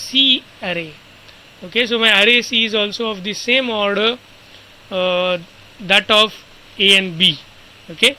C array. Okay, so my array C is also of the same order that of A and B. Okay,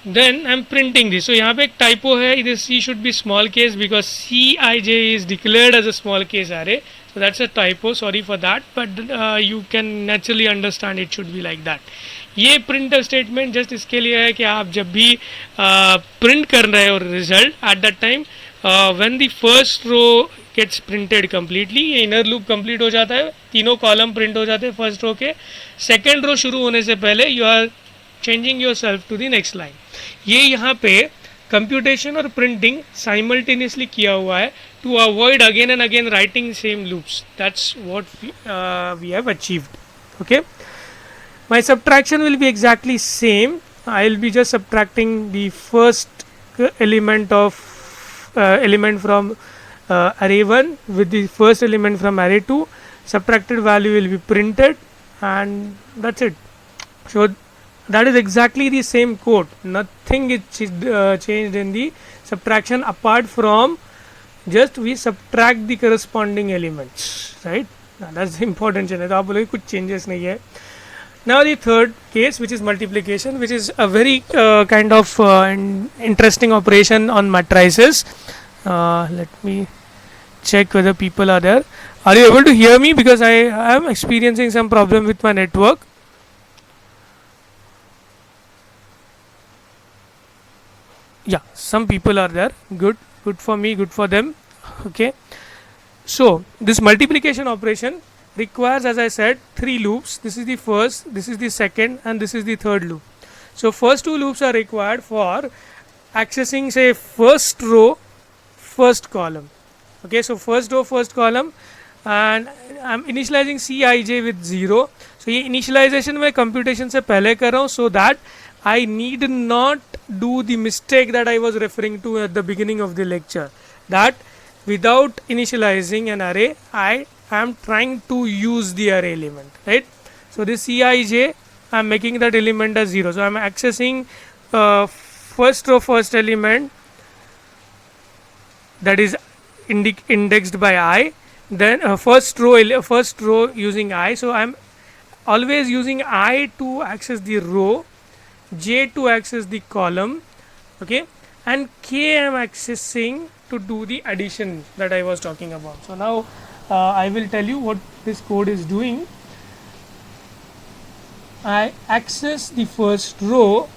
then I'm printing this. So यहाँ पे एक typo है, this C should be small case because Cij is declared as a small case array. So that's a typo, sorry for that, but you can naturally understand it should be like that. ये print statement just इसके लिए है कि आप जब भी print कर रहे हो result at that time when the first row gets printed completely, ये इनर लूप कंप्लीट हो जाता है, तीनों कॉलम प्रिंट हो जाते हैं फर्स्ट रो के, सेकेंड रो शुरू होने से पहले you are changing yourself to the next line. ये यहाँ पे कंप्यूटेशन और प्रिंटिंग साइमल्टेनियसली किया हुआ है to avoid again and again writing same loops. That's what we have achieved. Okay, my subtraction will be exactly same. I will be just subtracting the first element of element from array 1 with the first element from array 2. Subtracted value will be printed and that's it. So that is exactly the same code. Nothing is changed in the subtraction apart from just we subtract the corresponding elements, right? Now that's the important change. तो आप बोलोगे कुछ changes नहीं है. Now the third case, which is multiplication, which is a very kind of interesting operation on matrices. Let me check whether people are there. Are you able to hear me? Because I am experiencing some problem with my network. Yeah, some people are there. Good for me, good for them. Okay. So this multiplication operation requires, as I said, 3 loops. This is the first, this is the second, and this is the third loop. So first 2 loops are required for accessing, say, first row, first column. Okay, so first row, first column, and I'm initializing Cij with 0. So ये initialization मैं computation से पहले कर रहा हूँ so that I need not do the mistake that I was referring to at the beginning of the lecture, that without initializing an array I am trying to use the array element, right? So this Cij, I am making that element as 0. So I am accessing first row first element that is indexed by I, then first row using I. So I am always using I to access the row, J to access the column, okay, and K I am accessing to do the addition that I was talking about. So now I will tell you what this code is doing. I access the first row,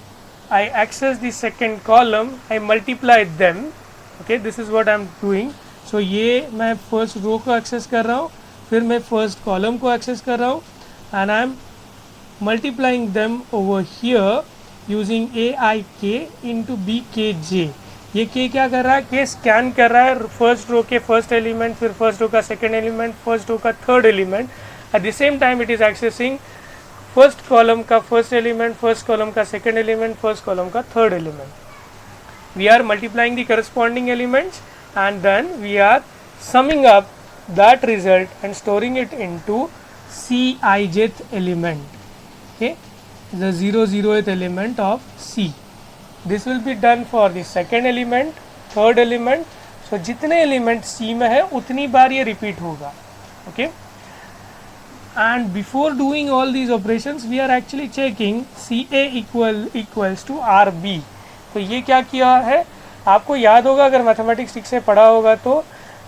I access the second column, I multiply them. Okay, this is what I am doing. So ये मैं first row को access कर रहा हूँ, फिर मैं first column को access कर रहा हूँ, and I am multiplying them over here using AIK into BKJ. ये k क्या कर रहा है, k स्कैन कर रहा है फर्स्ट रो के फर्स्ट एलिमेंट, फिर फर्स्ट रो का सेकेंड एलिमेंट, फर्स्ट रो का third element. At the same time it is accessing first column का फर्स्ट एलिमेंट, फर्स्ट कॉलम का सेकेंड एलिमेंट, फर्स्ट कॉलम का third element. We are multiplying the corresponding elements and then we are summing up that result and storing it intoCijth element. Okay, the 0th element of C. This will be done for the second element, third element. So जितने element C में है उतनी बार ये repeat होगा. Okay, and before doing all these operations we are actually checking CA equals to RB. तो ये क्या किया है, आपको याद होगा अगर मैथमेटिक्स ठीक से पढ़ा होगा तो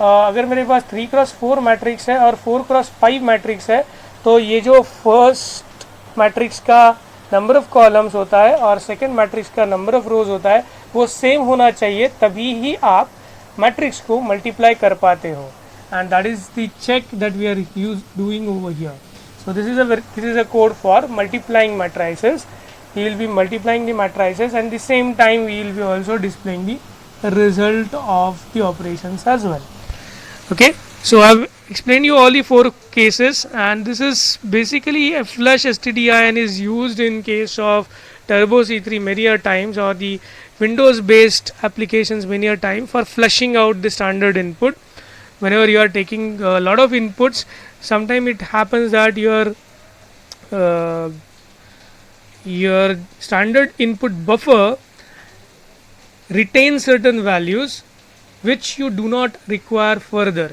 अगर मेरे पास 3x4 मैट्रिक्स है और 4x5 मैट्रिक्स है तो ये जो फर्स्ट मैट्रिक्स का नंबर ऑफ कॉलम्स होता है और सेकंड मैट्रिक्स का नंबर ऑफ रोज होता है वो सेम होना चाहिए, तभी ही आप मैट्रिक्स को मल्टीप्लाई कर पाते हो. And that is the check that we are doing over here. So this is a code for multiplying matrices. We will be multiplying the matrices and the same time we will be also displaying the result of the operations as well. Okay, so I have explained you all the 4 cases, and this is basically a flush stdi and is used in case of Turbo C3 many a times or the Windows based applications many a time for flushing out the standard input. Whenever you are taking a lot of inputs, sometimes it happens that your standard input buffer retains certain values which you do not require further.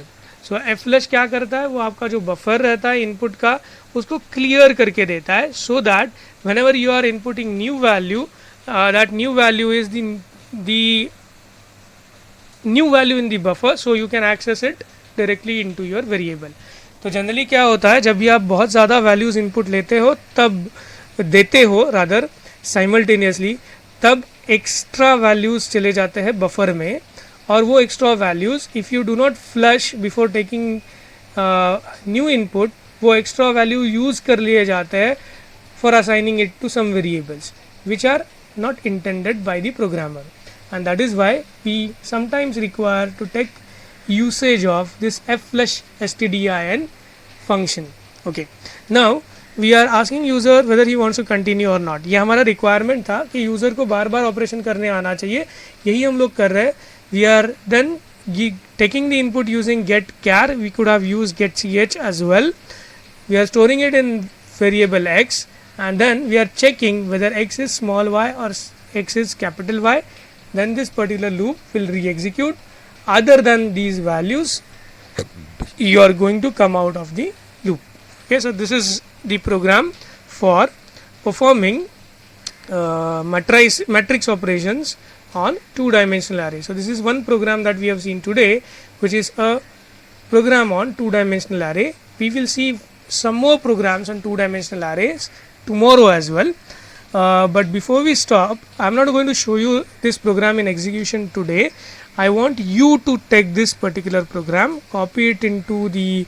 So flush क्या करता है, वो आपका जो buffer रहता है input का उसको क्लियर करके देता है, so that whenever you are inputting new value, that new value is the new value in the buffer, so you can access it directly into your variable. तो generally क्या होता है, जब भी आप बहुत ज़्यादा वैल्यूज़ इनपुट लेते हो तब देते हो रादर साइमल्टेनियसली, तब एक्स्ट्रा वैल्यूज़ चले जाते हैं बफर में, और वो extra values if you do not flush before taking new input, वो एक्स्ट्रा वैल्यू यूज़ कर लिए जाते हैं for assigning it to some variables which are not intended by the programmer, and that is why we sometimes require to take usage of this flush stdin function. Okay, now we are asking user whether he wants to continue or not. ये हमारा requirement था कि user को बार बार operation करने आना चाहिए, यही हम लोग कर रहे हैं. We are then taking the input using get char. We could have used get ch as well. We are storing it in variable x, and then we are checking whether x is small y or x is capital Y. Then this particular loop will re-execute. Other than these values, you are going to come out of the loop. Okay, so this is the program for performing matrix operations on two-dimensional array. So this is one program that we have seen today, which is a program on two-dimensional array. We will see some more programs on two-dimensional arrays tomorrow as well, but before we stop, I am not going to show you this program in execution today. I want you to take this particular program, copy it into the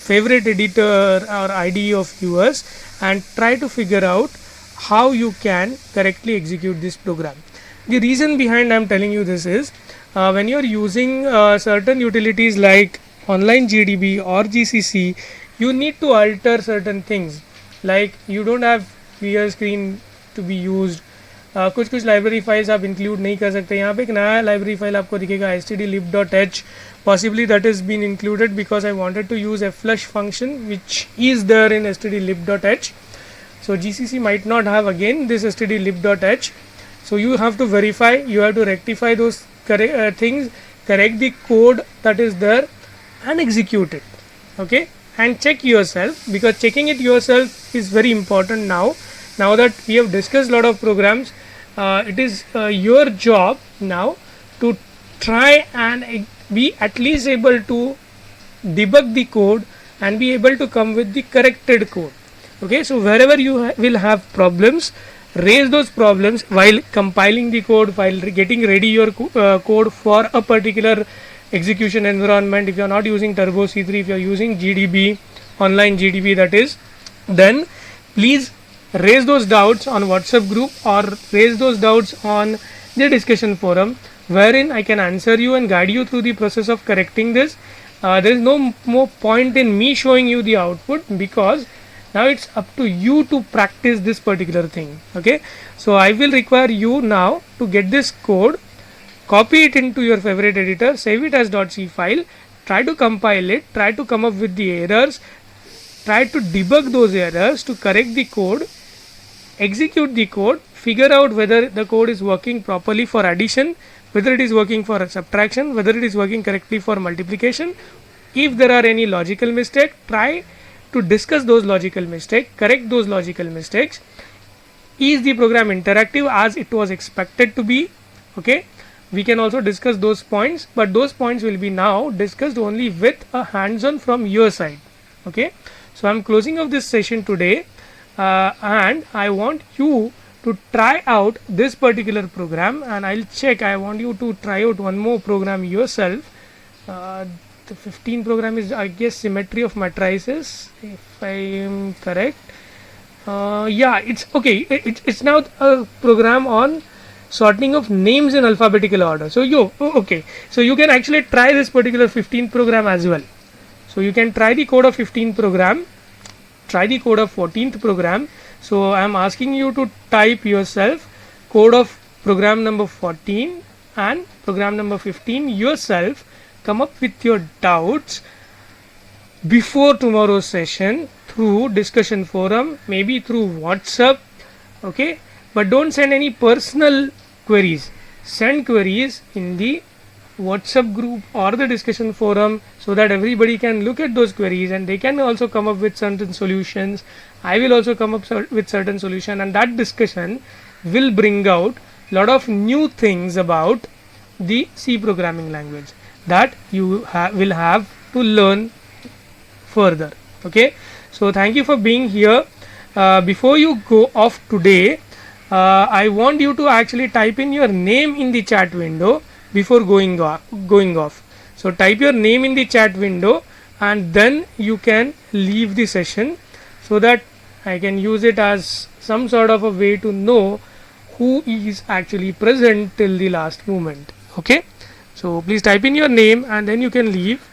favorite editor or IDE of yours, and try to figure out how you can correctly execute this program. The reason behind I am telling you this is when you are using certain utilities like online GDB or GCC, you need to alter certain things. Like you don't have clear screen to be used. कुछ library files आप include नहीं कर सकते. यहाँ पे एक नया library file आपको दिखेगा stdlib.h. possibly that is been included because I wanted to use a flush function which is there in stdlib.h. So GCC might not have again this stdlib.h. So you have to verify, you have to rectify those things, correct the code that is there and execute it. Okay, and check yourself, because checking it yourself is very important now that we have discussed a lot of programs. It is your job now to try and be at least able to debug the code and be able to come with the corrected code. Okay, so wherever you will have problems, raise those problems while compiling the code, while getting ready your code for a particular execution environment. If you are not using Turbo C3, if you are using GDB, online GDB that is, then please raise those doubts on WhatsApp group or raise those doubts on the discussion forum, wherein I can answer you and guide you through the process of correcting this. There is no more point in me showing you the output, because now it's up to you to practice this particular thing. Okay, so I will require you now to get this code, copy it into your favorite editor, save it as .c file, try to compile it, try to come up with the errors, try to debug those errors to correct the code, execute the code, figure out whether the code is working properly for addition, whether it is working for subtraction, whether it is working correctly for multiplication. If there are any logical mistakes, try to discuss those logical mistakes, correct those logical mistakes. Is the program interactive as it was expected to be? Okay, we can also discuss those points, but those points will be now discussed only with a hands-on from your side. Okay, so I am closing of this session today, and I want you to try out this particular program, and I'll check. I want you to try out one more program yourself. The 15 program is, I guess, symmetry of matrices, if I am correct. Yeah, it's okay. It's now a program on sorting of names in alphabetical order. So okay, so you can actually try this particular 15th program as well. So you can try the code of 15th program, try the code of 14th program. So I am asking you to type yourself code of program number 14 and program number 15 yourself. Come up with your doubts before tomorrow's session through discussion forum, maybe through WhatsApp. Okay, but don't send any personal queries. Send queries in the WhatsApp group or the discussion forum, so that everybody can look at those queries and they can also come up with certain solutions. I will also come up with certain solution, and that discussion will bring out lot of new things about the C programming language that you will have to learn further. Okay, so thank you for being here. Before you go off today, I want you to actually type in your name in the chat window before going off. So type your name in the chat window and then you can leave the session, so that I can use it as some sort of a way to know who is actually present till the last moment. Okay, so please type in your name and then you can leave.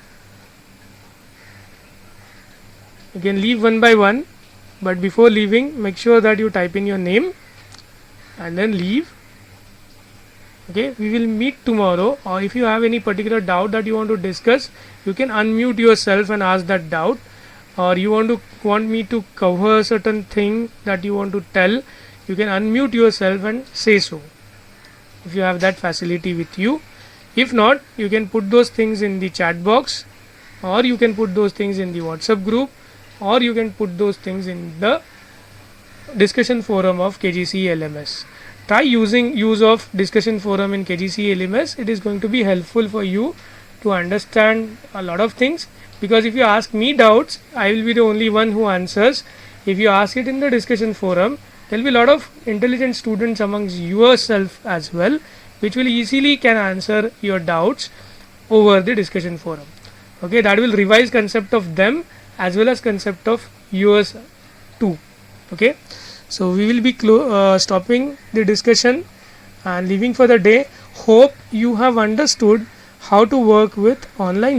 You can leave one by one, but before leaving, make sure that you type in your name and then leave. Okay, we will meet tomorrow, or if you have any particular doubt that you want to discuss, you can unmute yourself and ask that doubt, or you want me to cover a certain thing that you want to tell, you can unmute yourself and say so, if you have that facility with you. If not, you can put those things in the chat box, or you can put those things in the WhatsApp group, or you can put those things in the discussion forum of KGC LMS. Try use of discussion forum in KGC LMS. It is going to be helpful for you to understand a lot of things, because if you ask me doubts, I will be the only one who answers. If you ask it in the discussion forum, there will be a lot of intelligent students amongst yourself as well, which will easily can answer your doubts over the discussion forum. Okay, that will revise concept of them as well as concept of yours too. Okay, so we will be stopping the discussion and leaving for the day. Hope you have understood how to work with online